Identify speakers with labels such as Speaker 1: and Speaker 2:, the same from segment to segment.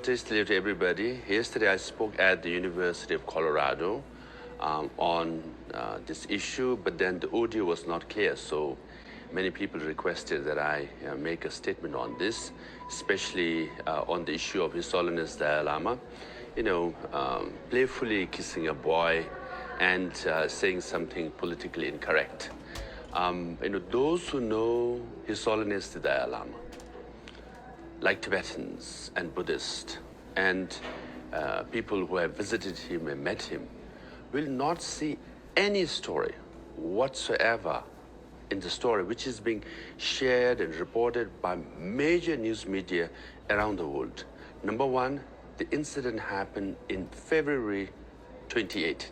Speaker 1: notice, hello to everybody. Yesterday I spoke at the University of Colorado on this issue, but then the audio was not clear, so many people requested that I make a statement on this, especially on the issue of His Holiness Dalai Lama, playfully kissing a boy and saying something politically incorrect. Those who know His Holiness the Dalai Lama, like Tibetans and Buddhists and people who have visited him and met him, will not see any story whatsoever in the story which is being shared and reported by major news media around the world. Number one, the incident happened in February 28.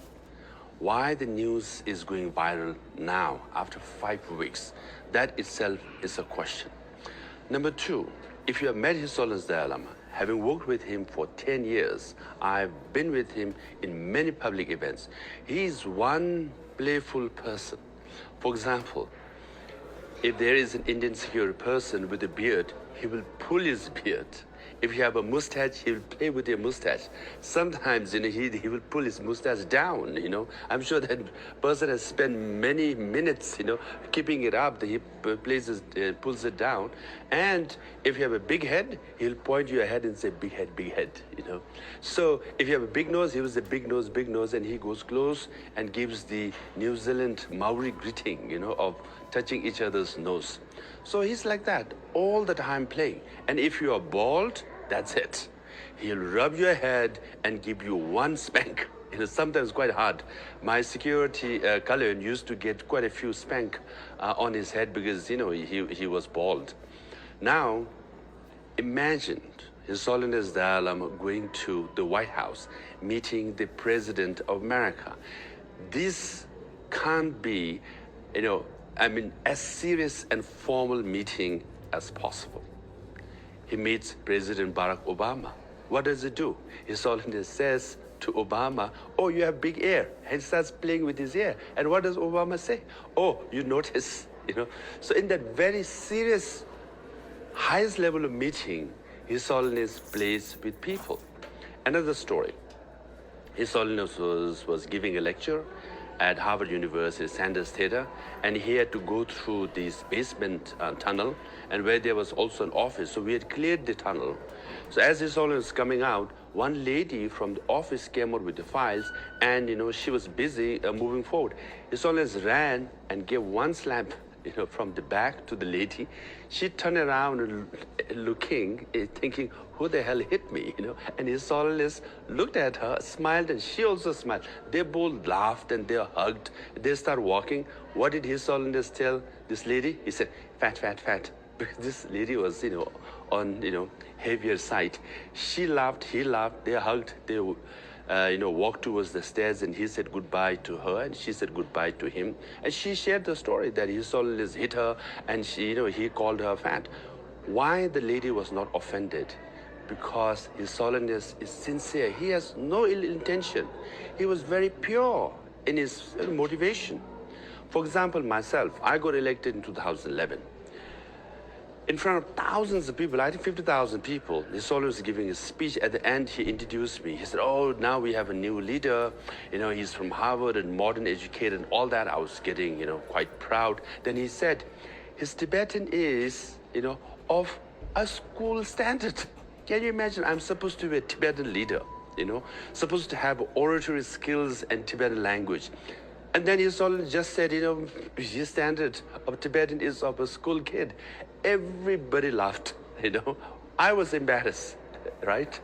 Speaker 1: Why the news is going viral now after 5 weeks, that itself is a question. Number two, if you have met His Holiness Dalai Lama, having worked with him for 10 years, I've been with him in many public events. He is one playful person. For example, if there is an Indian security person with a beard, he will pull his beard. If you have a mustache, he will play with your mustache. Sometimes, he will pull his mustache down, I'm sure that person has spent many minutes, keeping it up. He pulls it down. And if you have a big head, he'll point your head and say, big head, So if you have a big nose, he will say, big nose, and he goes close and gives the New Zealand Maori greeting, of touching each other's nose. So he's like that, all the time playing. And if you are bald, that's it. He'll rub your head and give you one spank. Sometimes quite hard. My security, Kalyan, used to get quite a few spank on his head because, he was bald. Now, imagine His Holiness Dalai Lama going to the White House, meeting the President of America. This can't be, as serious and formal meeting as possible. He meets President Barack Obama. What does he do? His Holiness says to Obama, oh, you have big hair. And starts playing with his hair. And what does Obama say? Oh, you notice, So in that very serious, highest level of meeting, His Holiness plays with people. Another story. His Holiness was giving a lecture at Harvard University, Sanders Theater, and he had to go through this basement tunnel, and where there was also an office. So we had cleared the tunnel. So as His Holiness was coming out, one lady from the office came out with the files, and she was busy moving forward. His Holiness ran and gave one slap, from the back to the lady. She turned around and looking, thinking, who the hell hit me, And His Holiness looked at her, smiled, and she also smiled. They both laughed and they hugged. They started walking. What did His Holiness tell this lady? He said, fat. Because this lady was, on, heavier side. She laughed, he laughed, they hugged, they walked towards the stairs, and he said goodbye to her, and she said goodbye to him. And she shared the story that His Holiness hit her, and he called her fat. Why the lady was not offended? Because His Holiness is sincere. He has no ill intention. He was very pure in his motivation. For example, myself, I got elected in 2011. In front of thousands of people, I think 50,000 people, His Holiness was giving a speech. At the end, he introduced me. He said, oh, now we have a new leader. He's from Harvard and modern educated and all that. I was getting, quite proud. Then he said, his Tibetan is, of a school standard. Can you imagine? I'm supposed to be a Tibetan leader, supposed to have oratory skills and Tibetan language. And then His Holiness just said, his standard of Tibetan is of a school kid. Everybody laughed, I was embarrassed, right?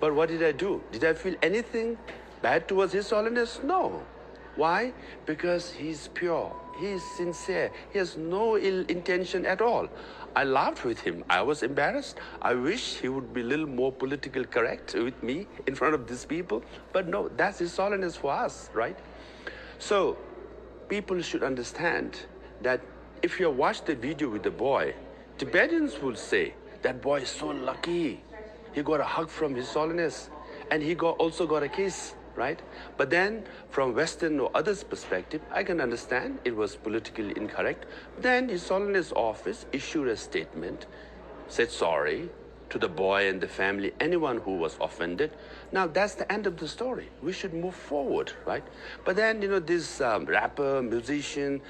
Speaker 1: But what did I do? Did I feel anything bad towards His Holiness? No. Why? Because he's pure, he's sincere, he has no ill intention at all. I laughed with him. I was embarrassed. I wish he would be a little more politically correct with me in front of these people. But no, that's His Holiness for us, right? So people should understand that if you watch the video with the boy, Tibetans will say, that boy is so lucky. He got a hug from His Holiness, and he also got a kiss, right? But then from Western or others' perspective, I can understand it was politically incorrect. Then His Holiness office issued a statement, said sorry, to the boy and the family, anyone who was offended. Now that's the end of the story. We should move forward, right? But then, this rapper, musician,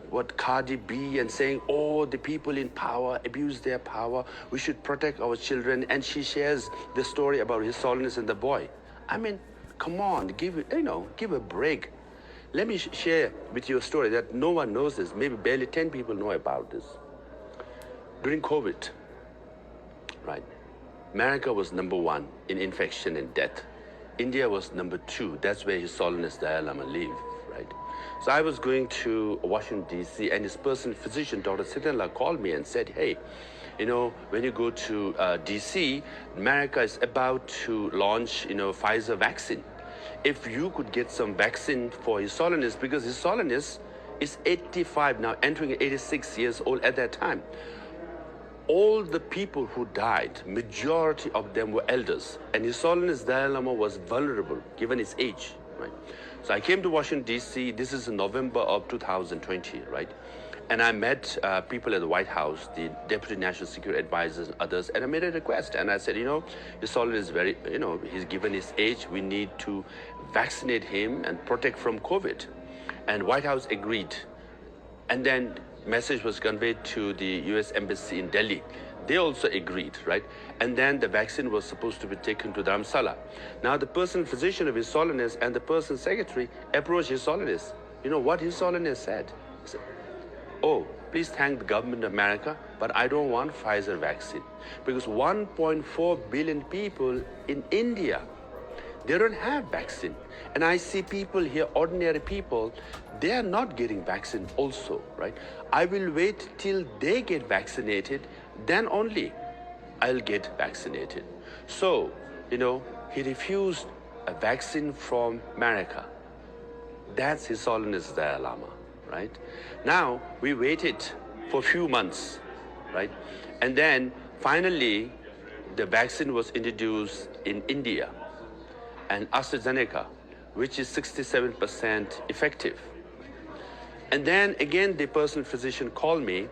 Speaker 1: what Cardi B, and saying, oh, the people in power abuse their power. We should protect our children. And she shares the story about His Holiness and the boy. I mean, come on, give a break. Let me share with you a story that no one knows this. Maybe barely 10 people know about this. During COVID, right, America was #1 in infection and death. India was #2. That's where His Holiness Dalai Lama lived, right? So I was going to Washington, D.C., and his personal physician, Dr. Siddhartha, called me and said, hey, when you go to D.C., America is about to launch, Pfizer vaccine. If you could get some vaccine for His Holiness, because His Holiness is 85 now, entering 86 years old at that time. All the people who died, majority of them were elders. And His Holiness Dalai Lama was vulnerable, given his age, right? So I came to Washington, D.C. This is in November of 2020, right? And I met people at the White House, the Deputy National Security Advisors and others, and I made a request. And I said, His Holiness is very, he's given his age. We need to vaccinate him and protect from COVID. And White House agreed. And then message was conveyed to the U.S. Embassy in Delhi. They also agreed, right? And then the vaccine was supposed to be taken to Dharamsala. Now the personal physician of His Holiness and the personal secretary approached His Holiness. You know what His Holiness said? He said, oh, please thank the government of America, but I don't want Pfizer vaccine. Because 1.4 billion people in India, they don't have vaccine. And I see people here, ordinary people, they are not getting vaccine also, right? I will wait till they get vaccinated, then only I'll get vaccinated. So, he refused a vaccine from America. That's His Holiness Dalai Lama, right? Now, we waited for a few months, right? And then finally, the vaccine was introduced in India, and AstraZeneca, which is 67% effective. And then again, the personal physician called me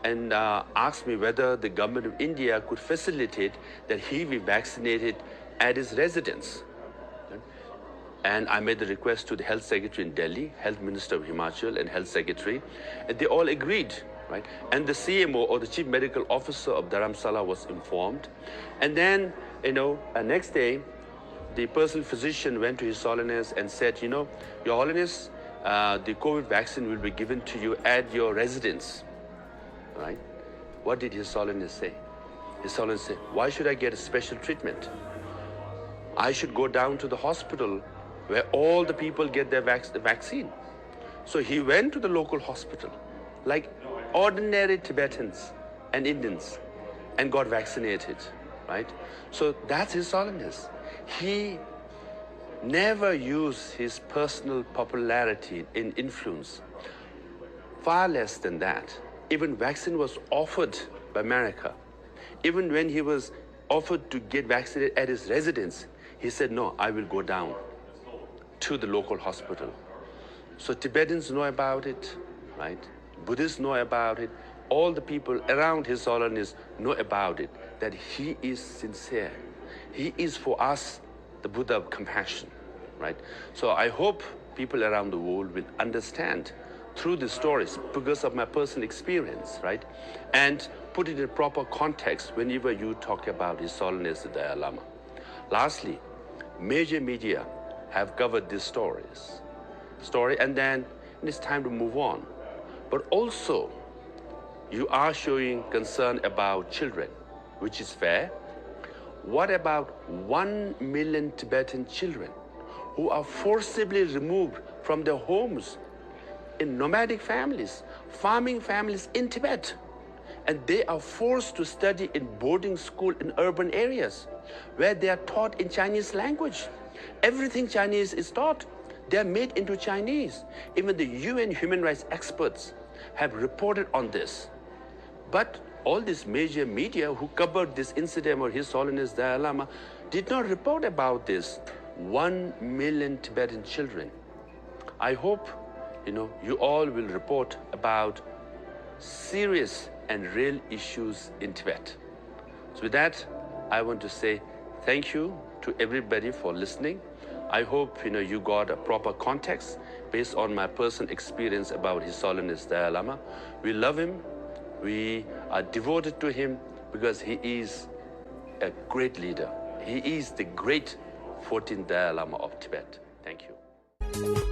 Speaker 1: and asked me whether the government of India could facilitate that he be vaccinated at his residence. And I made the request to the Health Secretary in Delhi, Health Minister of Himachal, and Health Secretary, and they all agreed, right? And the CMO, or the Chief Medical Officer of Dharamsala, was informed. And then, next day, the personal physician went to His Holiness and said, Your Holiness, the COVID vaccine will be given to you at your residence, right? What did His Holiness say? His Holiness said, why should I get a special treatment? I should go down to the hospital where all the people get their vaccine. So he went to the local hospital, like ordinary Tibetans and Indians, and got vaccinated, right? So that's His Holiness. He never used his personal popularity in influence. Far less than that. Even vaccine was offered by America. Even when he was offered to get vaccinated at his residence, he said, no, I will go down to the local hospital. So Tibetans know about it, right? Buddhists know about it. All the people around His Holiness know about it, that he is sincere. He is for us the Buddha of compassion, right? So I hope people around the world will understand through the stories, because of my personal experience, right? And put it in proper context whenever you talk about His Holiness the Dalai Lama. Lastly, major media have covered these stories, and then it's time to move on. But also, you are showing concern about children, which is fair. What about 1 million Tibetan children who are forcibly removed from their homes in nomadic families, farming families in Tibet? And they are forced to study in boarding school in urban areas where they are taught in Chinese language. Everything Chinese is taught. They are made into Chinese. Even the UN human rights experts have reported on this. But all these major media who covered this incident or His Holiness Dalai Lama did not report about this. 1 million Tibetan children. I hope, you all will report about serious and real issues in Tibet. So with that, I want to say thank you to everybody for listening. I hope you got a proper context based on my personal experience about His Holiness Dalai Lama. We love him. We are devoted to him because he is a great leader. He is the great 14th Dalai Lama of Tibet. Thank you.